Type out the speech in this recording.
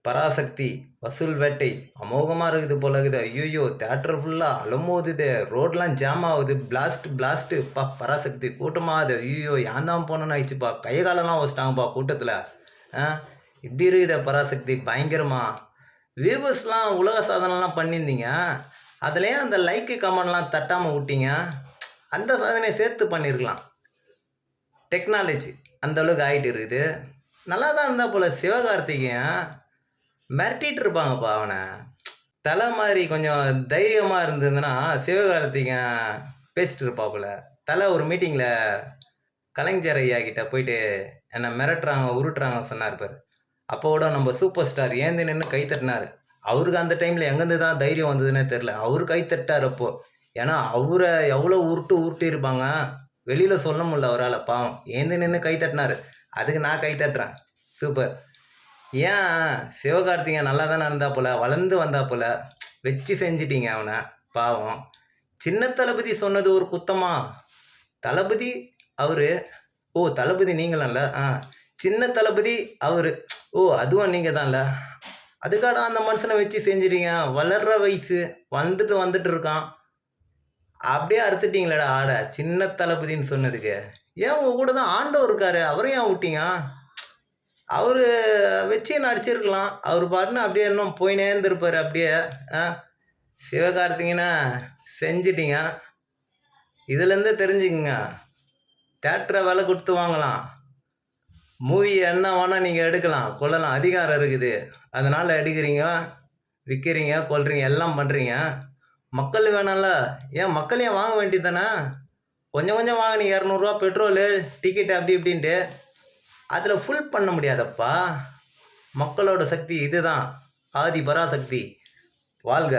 பராசக்தி, வசூல் வேட்டை அமோகமா இருக்குது போல இருக்குது. ஐய்யய்யோ! தியேட்டர் ஃபுல்லா அலமோதுதே! ரோட்லாம் ஜாம் ஆவுது. பிளாஸ்ட்டு அப்பா! பராசக்தி கூட்டமா அது. ஐய்யய்யோ! ஏன் தான் போனோன்னு ஆயிடுச்சுப்பா. கை காலெல்லாம் உடச்சுட்டாங்கப்பா கூட்டத்தில. ஆ இப்படி இருக்குதே பராசக்தி பயங்கரமா. வியூவர்ஸ்லாம் உலக சாதனைலாம் பண்ணியிருந்தீங்க. அதில ஏன் அந்த லைக், கமெண்ட்லாம் தட்டாம வுட்டீங்க? அந்த சாதனைய சேர்த்து பண்ணியிருக்கலாம். டெக்னாலஜி அந்த அளவுக்கு ஆயிட்டு இருக்குது. நல்லா தான் இருந்தா போல சிவகார்த்திகேயன். மிரட்டிட்டு இருப்பாங்கப்பா அவன. தல மாரி கொஞ்சம் தைரியமா இருந்ததுன்னா, சிவகார்த்திகேயன் பேசிட்டு இருப்பாப்புல. தல ஒரு மீட்டிங்ல கலைஞர் ஐயா கிட்ட போயிட்டு என்ன மிரட்டுறாங்க, உருட்டுறாங்கன்னு சொன்னாரு பாரு. அப்போ கூட நம்ம சூப்பர் ஸ்டார் ஏந்தி நின்னு கை தட்டினாரு. அவருக்கு அந்த டைம்ல எங்கேருந்து தான் தைரியம் வந்ததுன்னே தெரியல. அவரு கை தட்டாரு அப்போ. ஏன்னா, அவர எவ்வளோ உருட்டியிருப்பாங்க. வெளியில சொல்ல முடியல அவரால பாவம். ஏந்தி நின்னு கை தட்டினாரு. அதுக்கு நான் கை தட்டுறேன். சூப்பர். ஏன் சிவகார்த்திகேயன் நல்லா தானே இருந்தாப்புல, வளர்ந்து வந்தாப்புல. வச்சு செஞ்சுட்டீங்க அவன. பாவம். சின்ன தளபதி சொன்னது ஒரு குத்தமா? தளபதி அவரு. ஓ! தளபதி நீங்களாம்ல. சின்ன தளபதி அவரு. ஓ! அதுவும் நீங்க தான்ல. அதுக்காடா அந்த மனுஷன வச்சு செஞ்சுட்டீங்க. வளர்ற வயசு. வந்துட்டு இருக்கான். அப்படியே அறுத்துட்டீங்களேடா ஆட. சின்ன தளபதின்னு சொன்னதுக்கு. ஏன் உங்க கூட தான் ஆண்டவர் இருக்காரு. அவரையும் ஏன் வுட்டீங்க? அவரு வச்சே நடிச்சிருக்கலாம். அவரு பாட்டுன்னு அப்படியே இன்னும் போயினே இருந்திருப்பாரு அப்படியே. ஆ சிவகார்த்திகேயன செஞ்சுட்டீங்க. இதுலேருந்தே தெரிஞ்சுக்கங்க. தியேட்டர விலை குடுத்து வாங்கலாம். மூவி என்ன வேணா நீங்க எடுக்கலாம், கொள்ளலாம். அதிகாரம் இருக்குது. அதனால எடுக்கிறீங்க, விற்கிறீங்க, கொல்றீங்க, எல்லாம் பண்றீங்க. மக்கள் வேணாம்ல. ஏன் மக்கள் ஏன் வாங்க வேண்டியது தானே? கொஞ்சம் கொஞ்சம் வாங்குனீங்க. ரூ. 200 பெட்ரோலு, டிக்கெட்டு அப்படி இப்படின்ட்டு. அதில் ஃபுல் பண்ண முடியாதப்பா. மக்களோட சக்தி இதுதான். ஆதி பராசக்தி. வாழ்க!